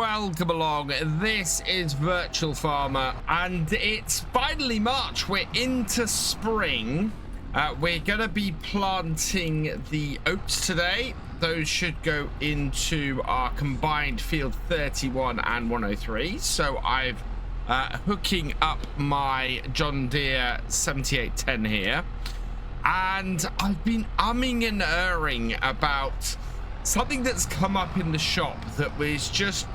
welcome along. This is Virtual Farmer, and it's finally March. We're into spring. We're gonna be planting the oats today. Those should go into our combined field 31 and 103. So I've hooking up my John Deere 7810 here, and I've been umming and erring about something that's come up in the shop that was just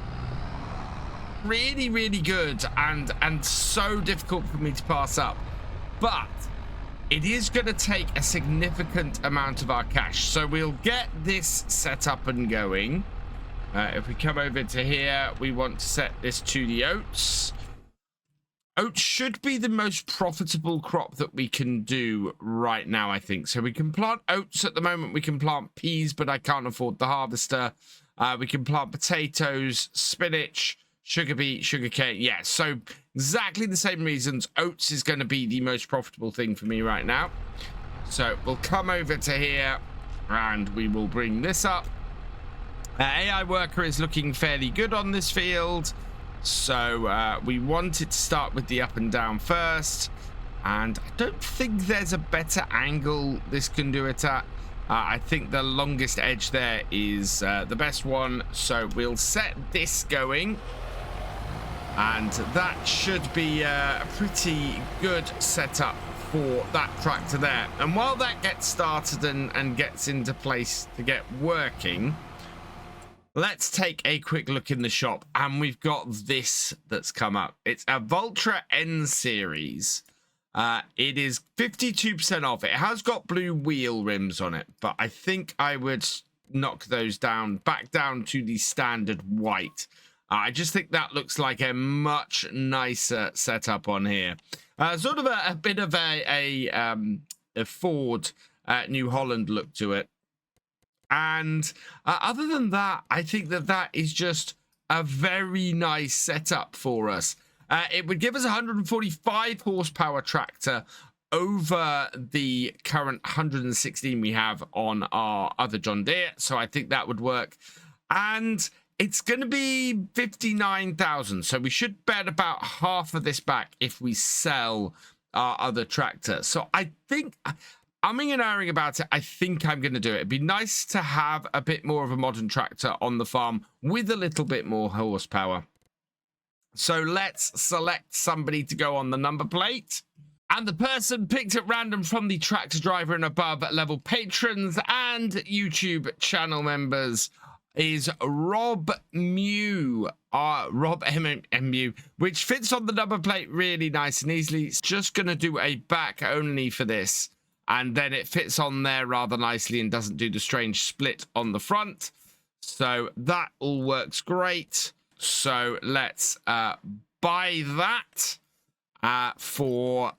really good and so difficult for me to pass up, but it is going to take a significant amount of our cash. So we'll get this set up and going. If we come over to here, we want to set this to the oats. Oats should be the most profitable crop that we can do right now, I think. So we can plant oats at the moment. We can plant peas, but I can't afford the harvester. We can plant potatoes, spinach, sugar beet, sugar cane. Yeah, so exactly the same reasons. Oats is going to be the most profitable thing for me right now. So we'll come over to here and we will bring this up. AI worker is looking fairly good on this field. So we wanted to start with the up and down first, and I don't think there's a better angle this can do it at. I think the longest edge there is the best one, so we'll set this going, and that should be a pretty good setup for that tractor there. And while that gets started and gets into place to get working, let's take a quick look in the shop, and we've got this that's come up. It's a Valtra N series. It is 52% off. It has got blue wheel rims on it, but I think I would knock those down, back down to the standard white. I just think that looks like a much nicer setup on here. Sort of a bit of a Ford New Holland look to it. And other than that, I think that is just a very nice setup for us. It would give us 145 horsepower tractor over the current 116 we have on our other John Deere. So I think that would work. And it's going to be 59,000. So we should bet about half of this back if we sell our other tractor. So I think, umming and ahhing about it, I think I'm going to do it. It'd be nice to have a bit more of a modern tractor on the farm with a little bit more horsepower. So let's select somebody to go on the number plate. And the person picked at random from the tractor driver and above level patrons and YouTube channel members is Rob Mew, Rob MMU, which fits on the number plate really nice and easily. It's just going to do a back only for this, and then it fits on there rather nicely and doesn't do the strange split on the front. So that all works great. So let's buy that for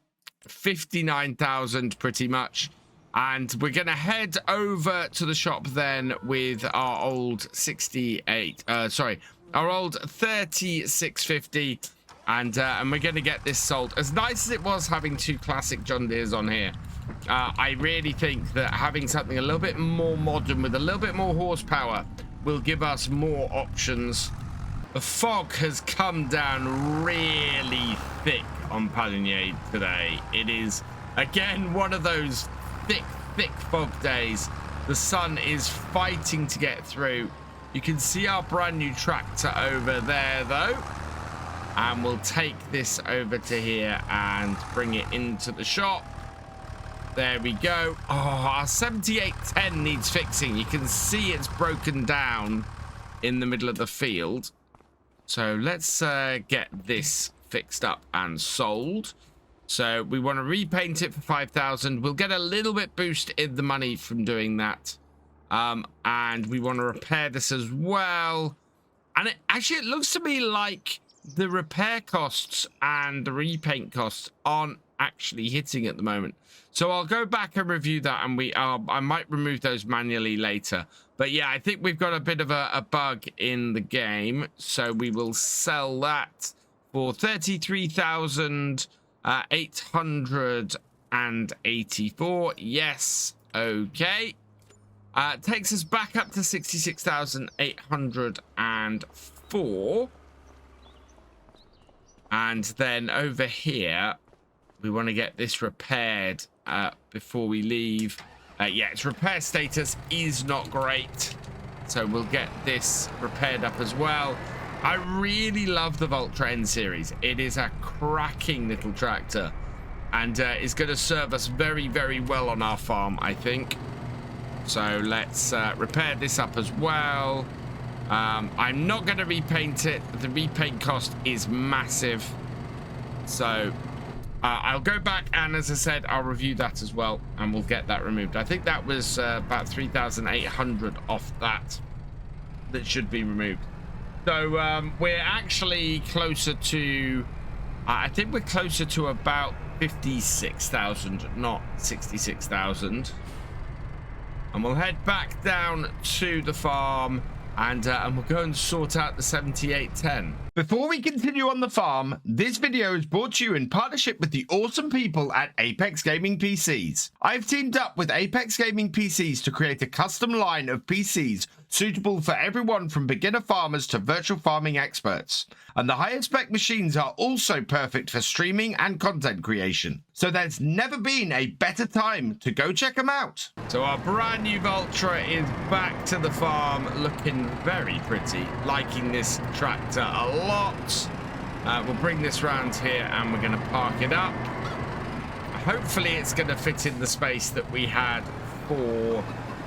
59,000 pretty much. And we're going to head over to the shop then with our old our old 3650. And we're going to get this sold. As nice as it was having two classic John Deeres on here, I really think that having something a little bit more modern with a little bit more horsepower will give us more options. The fog has come down really thick on Pallegney today. It is, again, one of those thick fog days. The sun is fighting to get through. You can see our brand new tractor over there, though. And we'll take this over to here and bring it into the shop. There we go. Oh, our 7810 needs fixing. You can see it's broken down in the middle of the field. So let's get this fixed up and sold. So we want to repaint it for 5,000. We'll get a little bit boost in the money from doing that. And we want to repair this as well. And it looks to me like the repair costs and the repaint costs aren't actually hitting at the moment. So I'll go back and review that, and I might remove those manually later. But yeah, I think we've got a bit of a bug in the game. So we will sell that for 33,884. Yes. Okay. Takes us back up to 66,804. And then over here, we want to get this repaired before we leave. Yeah, its repair status is not great. So we'll get this repaired up as well. I really love the Voltra N series. It is a cracking little tractor. And is going to serve us very, very well on our farm, I think. So let's repair this up as well. I'm not going to repaint it. The repaint cost is massive. So I'll go back and, as I said, I'll review that as well. And we'll get that removed. I think that was about 3,800 off that should be removed. So we're actually closer to... I think we're closer to about 56,000, not 66,000. And we'll head back down to the farm and we'll go and sort out the 7810. Before we continue on the farm, this video is brought to you in partnership with the awesome people at Apex Gaming PCs. I've teamed up with Apex Gaming PCs to create a custom line of PCs suitable for everyone from beginner farmers to virtual farming experts. And the highest spec machines are also perfect for streaming and content creation. So there's never been a better time to go check them out. So our brand new Voltra is back to the farm, looking very pretty. Liking this tractor a lot. We'll bring this round here and we're going to park it up. Hopefully it's going to fit in the space that we had for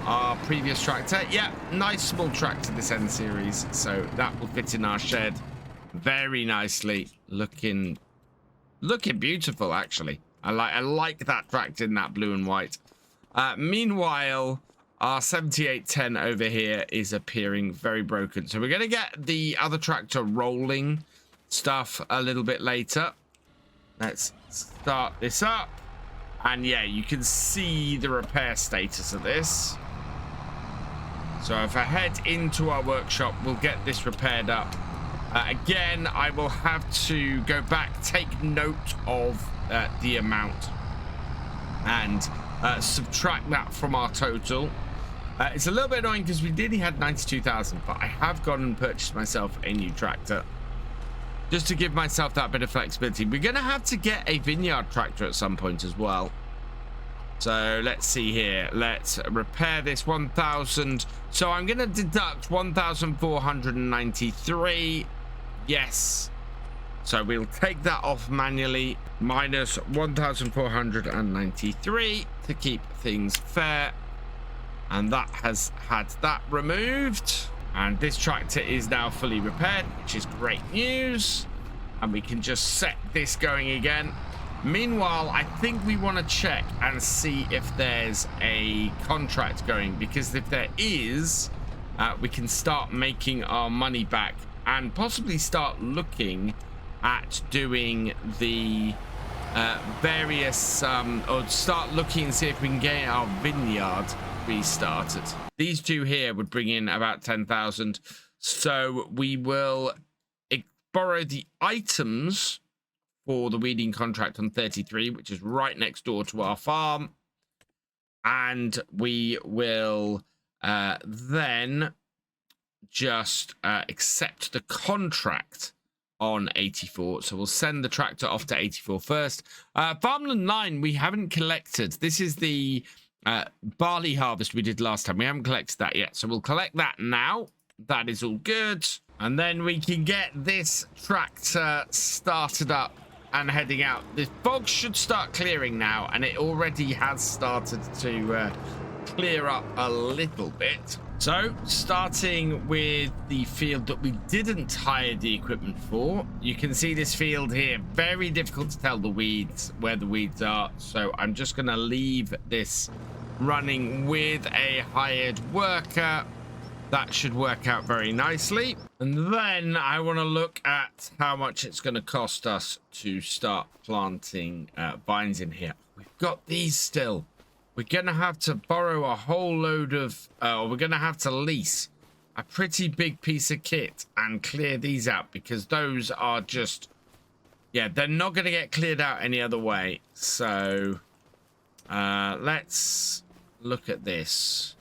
our previous tractor. Yeah, nice small tractor, this N series, so that will fit in our shed very nicely. Looking beautiful, actually. I like that tractor in that blue and white. Meanwhile, our 7810 over here is appearing very broken, so we're going to get the other tractor rolling stuff a little bit later. Let's start this up, and yeah, you can see the repair status of this. So if I head into our workshop, we'll get this repaired up. Again, I will have to go back, take note of the amount, and subtract that from our total. It's a little bit annoying because we nearly had 92,000, but I have gone and purchased myself a new tractor just to give myself that bit of flexibility. We're going to have to get a vineyard tractor at some point as well. So let's see here. Let's repair this 1,000. So I'm going to deduct 1,493. Yes. So we'll take that off manually. Minus 1,493 to keep things fair. And that has had that removed. And this tractor is now fully repaired, which is great news. And we can just set this going again. Meanwhile, I think we want to check and see if there's a contract going, because if there is, we can start making our money back and possibly start looking at doing the various, or start looking and see if we can get our vineyard restarted. These two here would bring in about 10,000. So we will borrow the items for the weeding contract on 33, which is right next door to our farm, and we will then just accept the contract on 84. So we'll send the tractor off to 84 first. Farmland 9 we haven't collected. This is the barley harvest we did last time. We haven't collected that yet, so we'll collect that now. That is all good, and then we can get this tractor started up and heading out. The fog should start clearing now, and it already has started to clear up a little bit. So starting with the field that we didn't hire the equipment for, you can see this field here, very difficult to tell the weeds, where the weeds are. So I'm just going to leave this running with a hired worker. That should work out very nicely. And then I want to look at how much it's going to cost us to start planting vines in here. We've got these still. We're going to have to borrow a whole load of, we're going to have to lease a pretty big piece of kit and clear these out, because those are just, yeah, they're not going to get cleared out any other way. So let's look at this.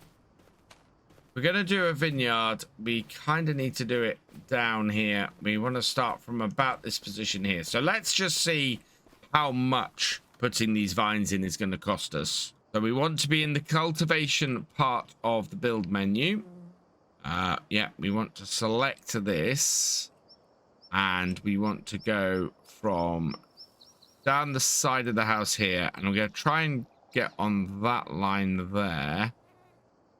we're going to do a vineyard. We kind of need to do it down here. We want to start from about this position here. So let's just see how much putting these vines in is going to cost us. So we want to be in the cultivation part of the build menu. Yeah, we want to select this. And we want to go from down the side of the house here. And we're going to try and get on that line there.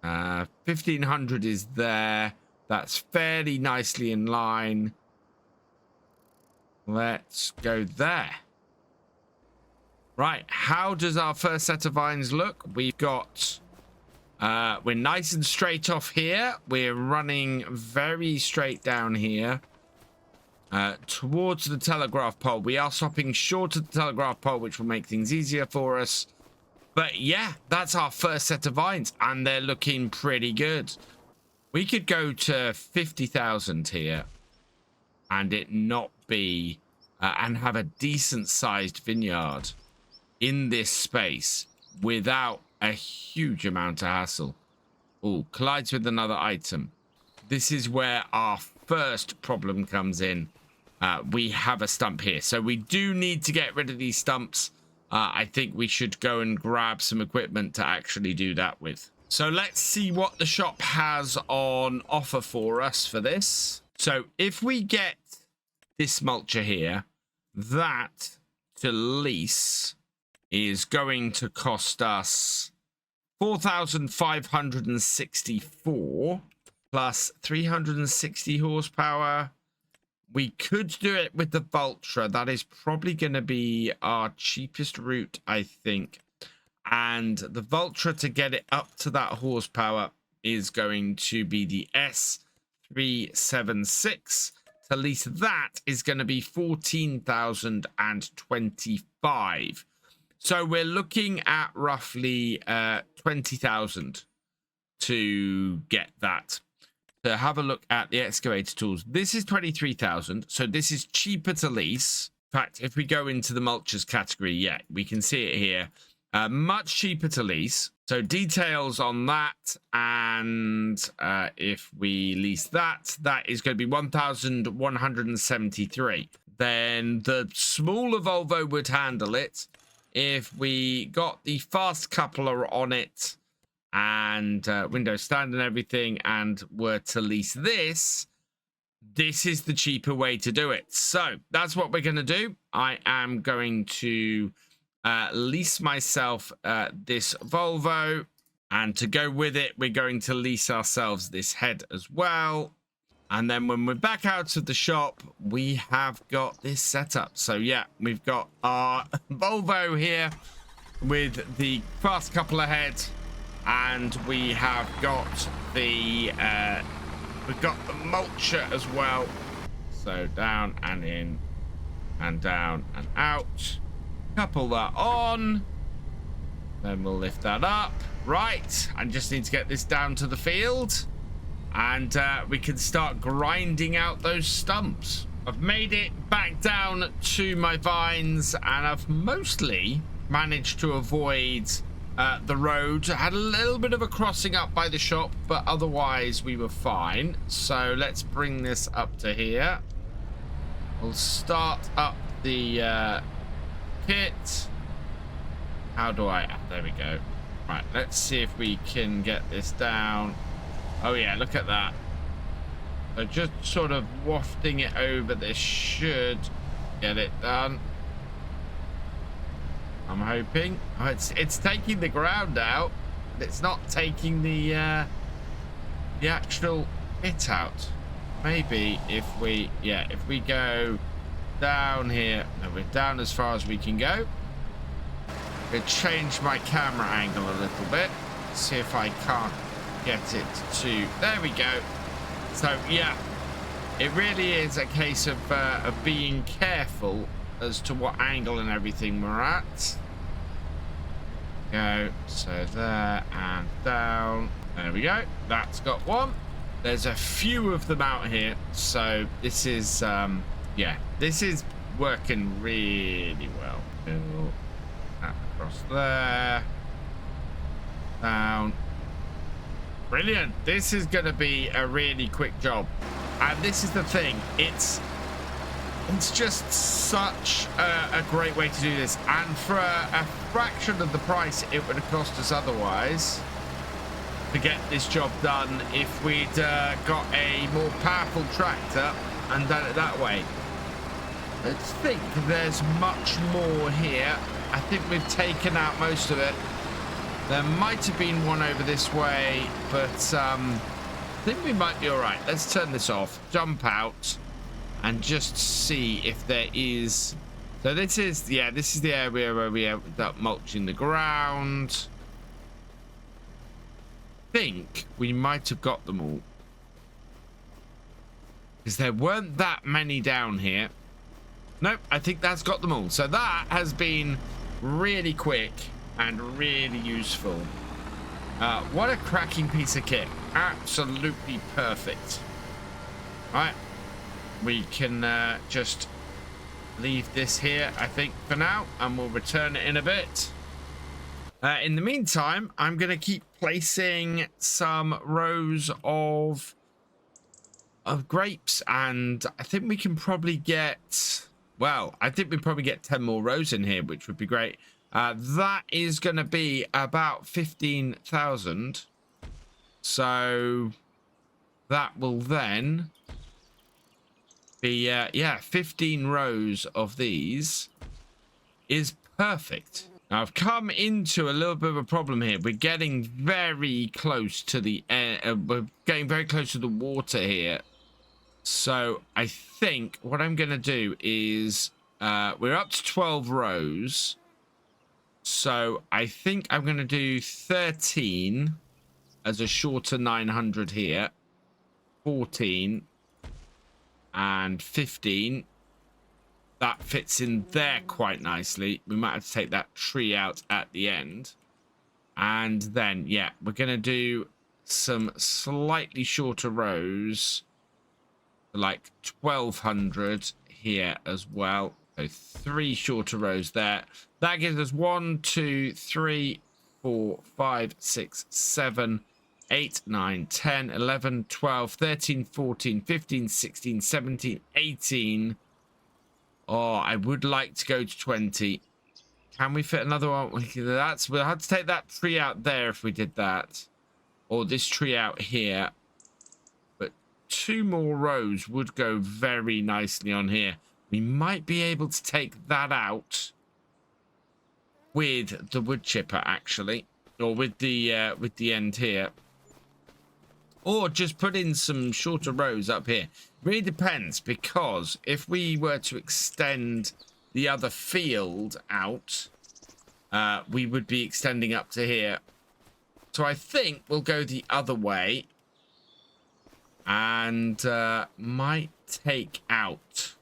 1500 is there. That's fairly nicely in line. Let's go there. Right, how does our first set of vines look? We've got, we're nice and straight off here. We're running very straight down here towards the telegraph pole. We are stopping short of the telegraph pole, which will make things easier for us. But yeah, that's our first set of vines, and they're looking pretty good. We could go to 50,000 here and it not be, and have a decent sized vineyard in this space without a huge amount of hassle. Oh, collides with another item. This is where our first problem comes in. We have a stump here, so we do need to get rid of these stumps. I think we should go and grab some equipment to actually do that with. So let's see what the shop has on offer for us for this. So if we get this mulcher here, that to lease is going to cost us 4,564 plus 360 horsepower. We could do it with the Vulture. That is probably going to be our cheapest route, I think. And the Vulture, to get it up to that horsepower, is going to be the S376. To lease that is going to be 14,025. So we're looking at roughly 20,000 to get that. To have a look at the excavator tools, this is 23,000, so this is cheaper to lease. In fact, if we go into the mulchers category, yeah, we can see it here. Much cheaper to lease. So details on that, and if we lease that, that is going to be 1,173. Then the smaller Volvo would handle it. If we got the fast coupler on it and window stand and everything and were to lease this, this is the cheaper way to do it. So that's what we're going to do. I am going to lease myself this Volvo, and to go with it, we're going to lease ourselves this head as well. And then when we're back out of the shop, we have got this setup. So yeah, we've got our Volvo here with the fast coupler head, and we have got the mulcher as well. So down and in and down and out. Couple that on. Then we'll lift that up. Right, I just need to get this down to the field. And we can start grinding out those stumps. I've made it back down to my vines, and I've mostly managed to avoid the road. I had a little bit of a crossing up by the shop, but otherwise we were fine. So let's bring this up to here. We'll start up the kit. How do I... there we go. Right, let's see if we can get this down. Oh yeah, look at that. So just sort of wafting it over, this should get it done. I'm hoping. Oh, it's taking the ground out, but it's not taking the actual bit out. Maybe if we, yeah, if we go down here, no, we're down as far as we can go. I'll change my camera angle a little bit. See if I can't get it to, there we go. So yeah, it really is a case of being careful as to what angle and everything we're at. Go, so there and down. There we go. That's got one. There's a few of them out here, so this is yeah, this is working really well. Across there, down. Brilliant. This is going to be a really quick job. And this is the thing. It's just such a great way to do this. And for a fraction of the price it would have cost us otherwise to get this job done if we'd got a more powerful tractor and done it that way. I think there's much more here. I think we've taken out most of it. There might have been one over this way, but I think we might be all right. Let's turn this off, jump out, and just see if there is. So this is, yeah, this is the area where we have that mulching the ground. I think we might have got them all, because there weren't that many down here. Nope, I think that's got them all. So that has been really quick and really useful. What a cracking piece of kit. Absolutely perfect. Right, we can just leave this here, I think, for now, and we'll return it in a bit. In the meantime, I'm going to keep placing some rows of grapes, and I think we can probably get, well, I think we probably get 10 more rows in here, which would be great. That is going to be about 15,000. So that will then be, yeah, 15 rows of these is perfect. Now, I've come into a little bit of a problem here. We're getting very close to the we're getting very close to the water here. So I think what I'm going to do is we're up to 12 rows. So I think I'm going to do 13 as a shorter 900 here, 14 and 15. That fits in there quite nicely. We might have to take that tree out at the end. And then, yeah, we're going to do some slightly shorter rows, like 1200 here as well. So 3 shorter rows there. That gives us 1, 2, 3, 4, 5, 6, 7, 8, 9, 10, 11, 12, 13, 14, 15, 16, 17, 18. Oh, I would like to go to 20. Can we fit another one? We'll have to take that tree out there if we did that. Or this tree out here. But 2 more rows would go very nicely on here. We might be able to take that out with the wood chipper, actually, or with the end here, or just put in some shorter rows up here. Really depends, because if we were to extend the other field out, we would be extending up to here. So I think we'll go the other way and might take out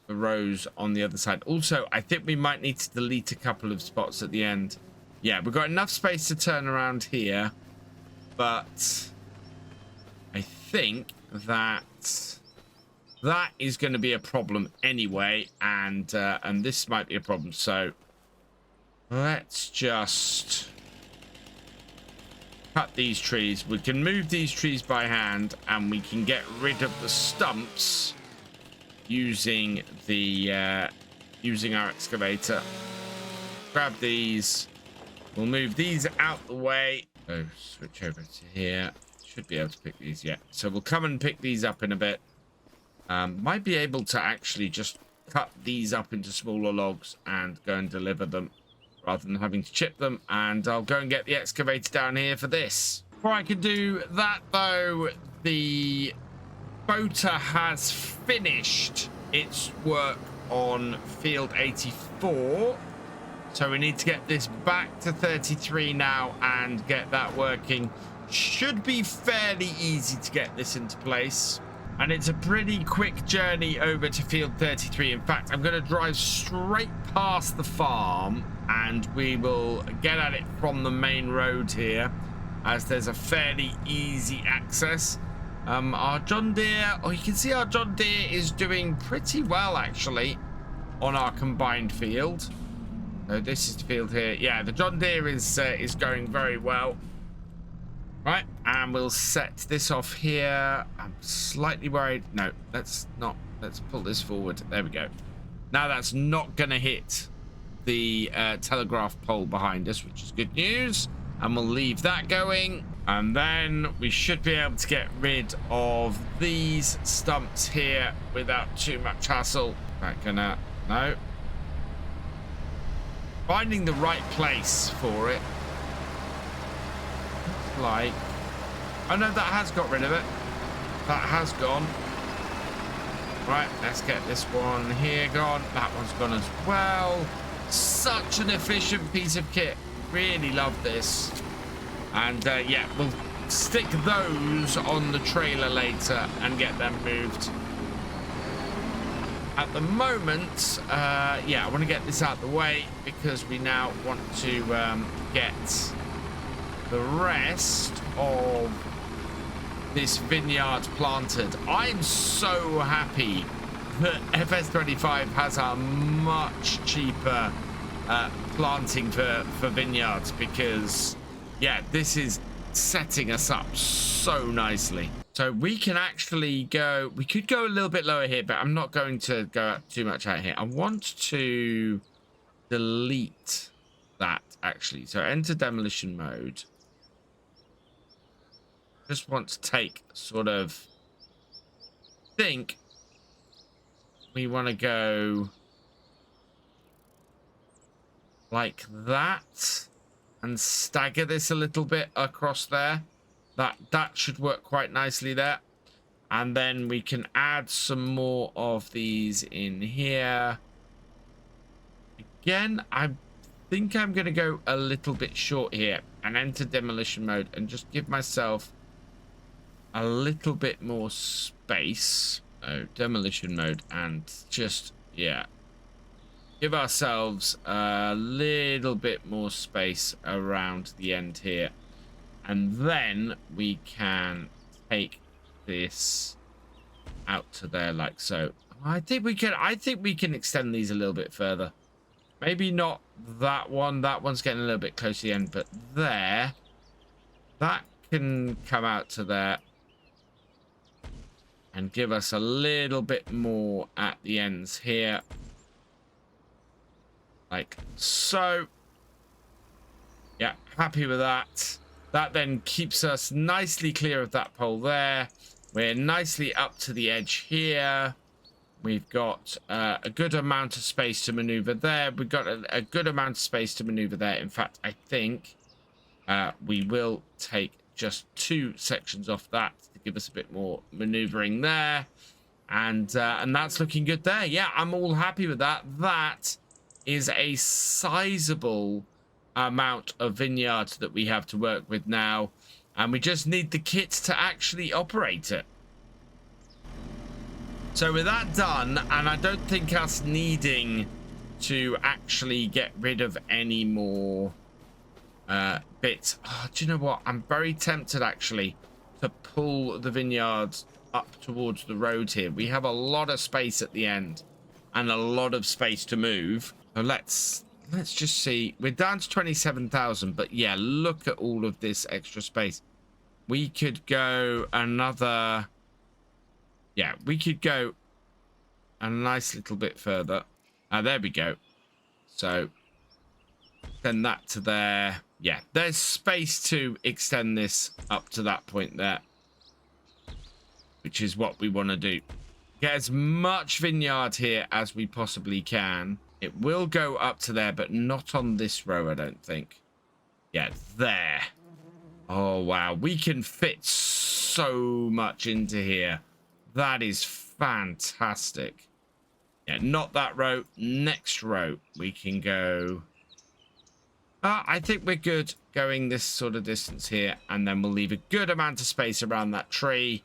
the rows on the other side. Also, I think we might need to delete a couple of spots at the end. Yeah, we've got enough space to turn around here, but I think that is going to be a problem anyway, and this might be a problem. So let's just cut these trees. We can move these trees by hand, and we can get rid of the stumps using the using our excavator. Grab these. We'll move these out the way. So switch over to here. Should be able to pick these, yeah. So we'll come and pick these up in a bit. Might be able to actually just cut these up into smaller logs and go and deliver them rather than having to chip them. And I'll go and get the excavator down here for this. Before I can do that, though, the boater has finished its work on field 84. So we need to get this back to 33 now and get that working. Should be fairly easy to get this into place. And it's a pretty quick journey over to field 33. In fact, I'm going to drive straight past the farm and we will get at it from the main road here, as there's a fairly easy access. Our John Deere, you can see our John Deere is doing pretty well actually on our combined field. So this is the field here. Yeah, the John Deere is going very well. Right, and we'll set this off here. I'm slightly worried. No, let's not. Let's pull this forward. There we go. Now that's not going to hit the telegraph pole behind us, which is good news. And we'll leave that going. And then we should be able to get rid of these stumps here without too much hassle. Right, gonna... No. Finding the right place for it. Looks like... Oh no, that has got rid of it. That has gone. Right, let's get this one here gone. That one's gone as well. Such an efficient piece of kit. Really love this. And yeah, we'll stick those on the trailer later and get them moved. At the moment, yeah, I want to get this out of the way because we now want to get the rest of this vineyard planted. I'm so happy that FS25 has a much cheaper planting for vineyards because, yeah, this is setting us up so nicely. So we can actually go, we could go a little bit lower here, but I'm not going to go too much out here. I want to delete that actually. So enter demolition mode. Just want to take sort of, think we want to go like that and stagger this a little bit across there. That should work quite nicely there. And then we can add some more of these in here. Again, I think I'm going to go a little bit short here and enter demolition mode and just give myself a little bit more space. Oh, demolition mode and just, yeah, give ourselves a little bit more space around the end here. And then we can take this out to there like so. I think we can extend these a little bit further. Maybe not that one. That one's getting a little bit close to the end, but there, that can come out to there and give us a little bit more at the ends here. Like so. Yeah, happy with that. That then keeps us nicely clear of that pole there. We're nicely up to the edge here. We've got a good amount of space to maneuver there. We've got a good amount of space to maneuver there. In fact, I think we will take just 2 sections off that to give us a bit more maneuvering there. And that's looking good there. Yeah, I'm all happy with that. That is a sizable amount of vineyards that we have to work with now, and we just need the kit to actually operate it. So with that done, and I don't think us needing to actually get rid of any more bits. Oh, do you know what? I'm very tempted actually to pull the vineyards up towards the road here. We have a lot of space at the end and a lot of space to move. So let's just see. We're down to 27,000, but yeah, look at all of this extra space. We could go another... Yeah, we could go a nice little bit further. There we go. So, send that to there. Yeah, there's space to extend this up to that point there, which is what we want to do. Get as much vineyard here as we possibly can. It will go up to there, but not on this row, I don't think. Yeah, there. Oh, wow. We can fit so much into here. That is fantastic. Yeah, not that row. Next row, we can go... I think we're good going this sort of distance here, and then we'll leave a good amount of space around that tree.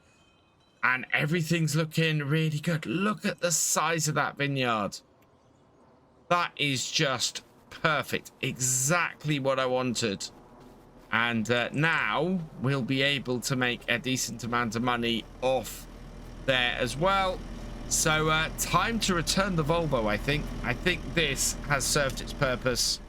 And everything's looking really good. Look at the size of that vineyard. That is just perfect. Exactly what I wanted. And now we'll be able to make a decent amount of money off there as well. So time to return the Volvo, I think. I think this has served its purpose.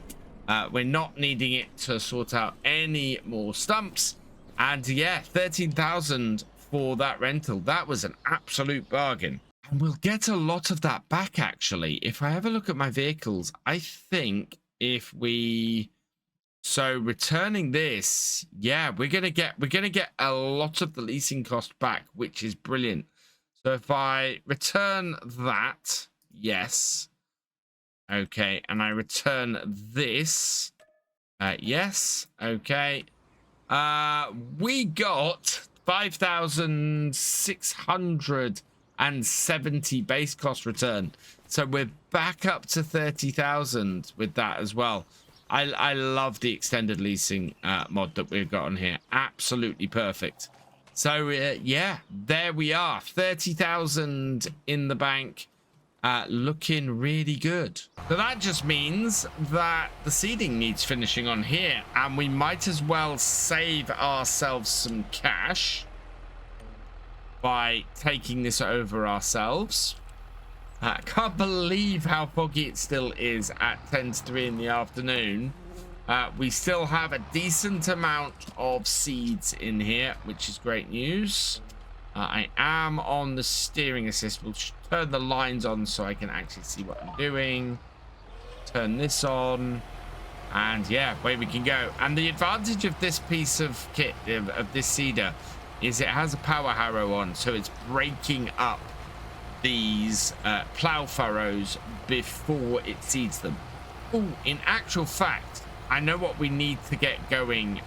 We're not needing it to sort out any more stumps. And yeah, 13,000 for that rental. That was an absolute bargain. And we'll get a lot of that back, actually. If I have a look at my vehicles, I think if we... So returning this, yeah, we're gonna get a lot of the leasing cost back, which is brilliant. So if I return that, yes. Okay, and I return this. Yes, okay. We got 5,670 base cost return. So we're back up to 30,000 with that as well. I love the extended leasing mod that we've got on here. Absolutely perfect. So yeah, there we are. 30,000 in the bank. Looking really good. So that just means that the seeding needs finishing on here, and we might as well save ourselves some cash by taking this over ourselves. I can't believe how foggy it still is at 10 to 3 in the afternoon. We still have a decent amount of seeds in here, which is great news. I am on the steering assist. We'll turn the lines on so I can actually see what I'm doing. Turn this on. And yeah, away we can go. And the advantage of this piece of kit, of this seeder, is it has a power harrow on. So it's breaking up these plow furrows before it seeds them. Oh, in actual fact, I know what we need to get going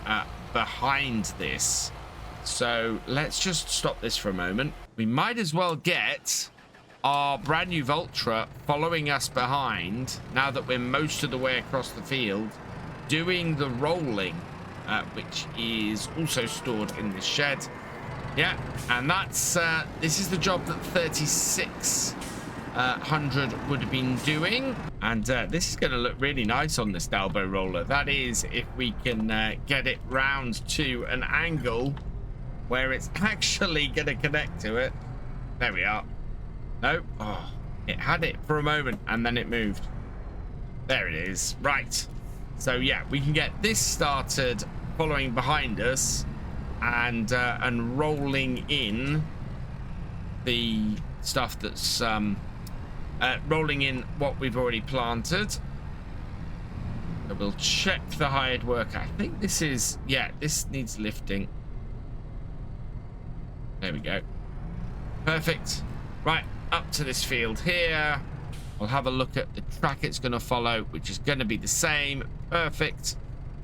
behind this. So let's just stop this for a moment. We might as well get our brand new Vultra following us behind now that we're most of the way across the field, doing the rolling, which is also stored in this shed. Yeah, and that's this is the job that 3600 would have been doing, and this is going to look really nice on this Tallboy roller. That is, if we can get it round to an angle where it's actually going to connect to it. There we are. No, oh, it had it for a moment and then it moved. There it is. Right. So yeah, we can get this started following behind us and rolling in the stuff that's rolling in what we've already planted. So we'll check the hired worker. I think this is, yeah, this needs lifting. There we go. Perfect. Right, up to this field here. I'll have a look at the track it's going to follow, which is going to be the same. Perfect.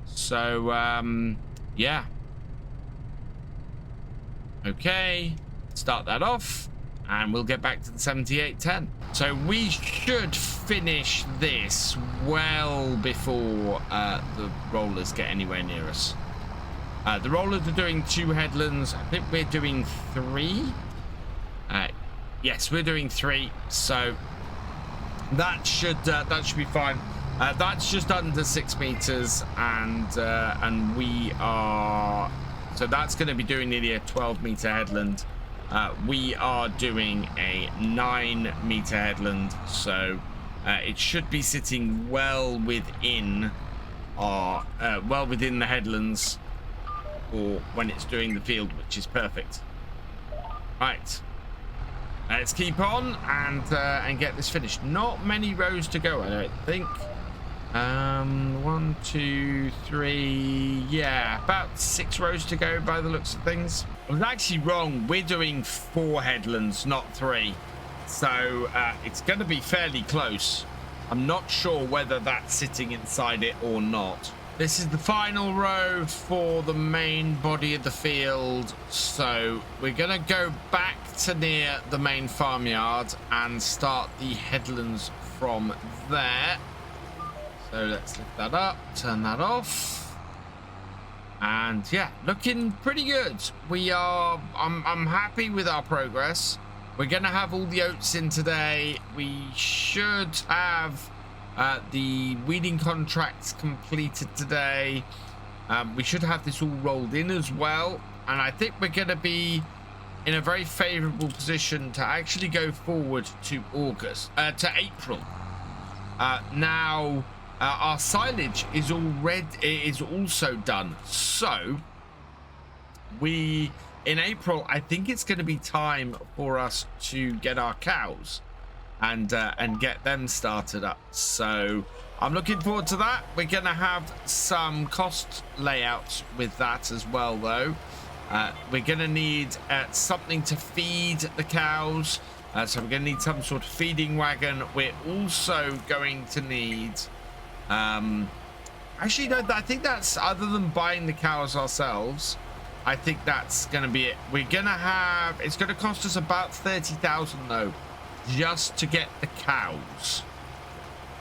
So, yeah. Okay. Start that off, and we'll get back to the 7810. So we should finish this well before the rollers get anywhere near us. The rollers are doing 2 headlands. I think we're doing 3. Yes, we're doing 3. So that should be fine. That's just under 6 meters, and we are. So that's going to be doing nearly a 12-meter headland. We are doing a 9-meter headland, so it should be sitting well within our within the headlands, or when it's doing the field, which is perfect. Right, let's keep on and get this finished. Not many rows to go, I don't think. 1, 2, 3, yeah, about 6 rows to go by the looks of things. I was actually wrong. We're doing 4 headlands, not 3, so it's going to be fairly close. I'm not sure whether that's sitting inside it or not. This is the final row for the main body of the field, so we're going to go back to near the main farmyard and start the headlands from there. So let's lift that up, turn that off, and yeah, looking pretty good. I'm happy with our progress. We're gonna have all the oats in today. We should have the weeding contracts completed today. We should have this all rolled in as well, and I think we're gonna be in a very favorable position to actually go forward to April. Now. Our silage is also done, so in April, I think it's going to be time for us to get our cows and get them started up. So I'm looking forward to that. We're going to have some cost layouts with that as well, though. We're going to need something to feed the cows. So we're going to need some sort of feeding wagon. We're also going to need... actually, no, I think that's, other than buying the cows ourselves, I think that's going to be it. We're going to have... It's going to cost us about 30,000, though, just to get the cows.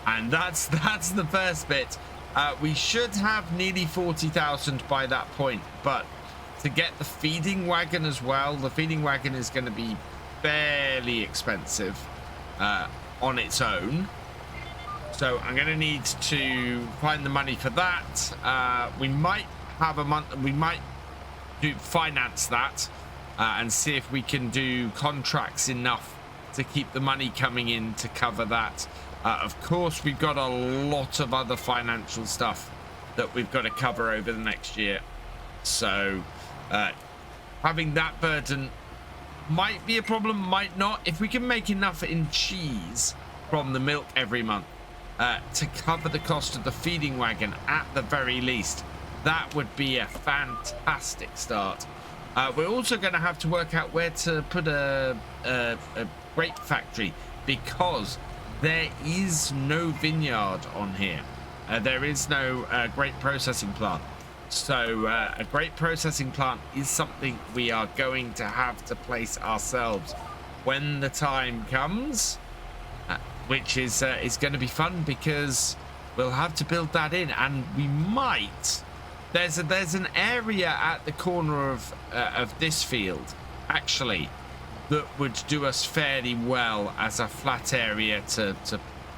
And that's the first bit. We should have nearly 40,000 by that point, but to get the feeding wagon as well, the feeding wagon is going to be fairly expensive on its own. So I'm going to need to find the money for that. We might have a month, we might finance that and see if we can do contracts enough to keep the money coming in to cover that. Of course, we've got a lot of other financial stuff that we've got to cover over the next year. So having that burden might be a problem, might not. If we can make enough in cheese from the milk every month to cover the cost of the feeding wagon at the very least, that would be a fantastic start. We're also going to have to work out where to put a grape factory, because there is no vineyard on here. There is no grape processing plant. So a grape processing plant is something we are going to have to place ourselves when the time comes, which is going to be fun, because we'll have to build that in. And we might, there's an area at the corner of this field actually that would do us fairly well as a flat area to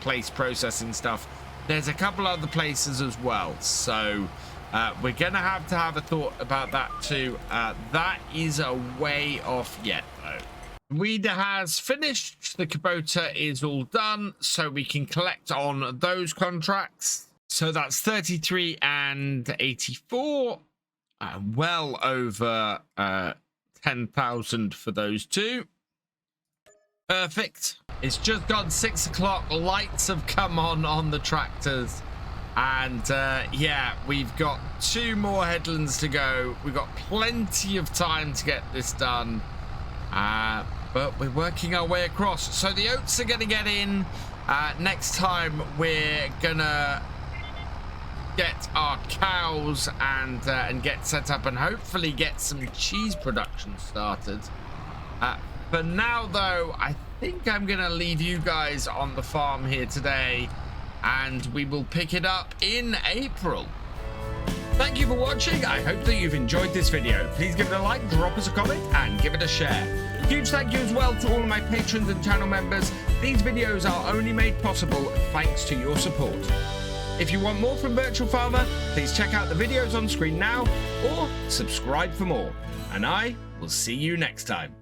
place processing stuff. There's a couple other places as well, so we're gonna have to have a thought about that too. That is a way off yet, though. Weeder has finished, the Kubota is all done, so we can collect on those contracts. So that's 33 and 84, well over 10,000 for those two. Perfect. It's just gone 6 o'clock. Lights have come on the tractors, and yeah, we've got 2 more headlands to go. We've got plenty of time to get this done, but we're working our way across. So the oats are going to get in. Next time we're gonna get our cows and get set up and hopefully get some cheese production started. For now, though, I think I'm gonna leave you guys on the farm here today, and we will pick it up in April. Thank you for watching. I hope that you've enjoyed this video. Please give it a like, drop us a comment, and give it a share. Huge thank you as well to all of my patrons and channel members. These videos are only made possible thanks to your support. If you want more from Virtual Farmer, please check out the videos on screen now, or subscribe for more. And I will see you next time.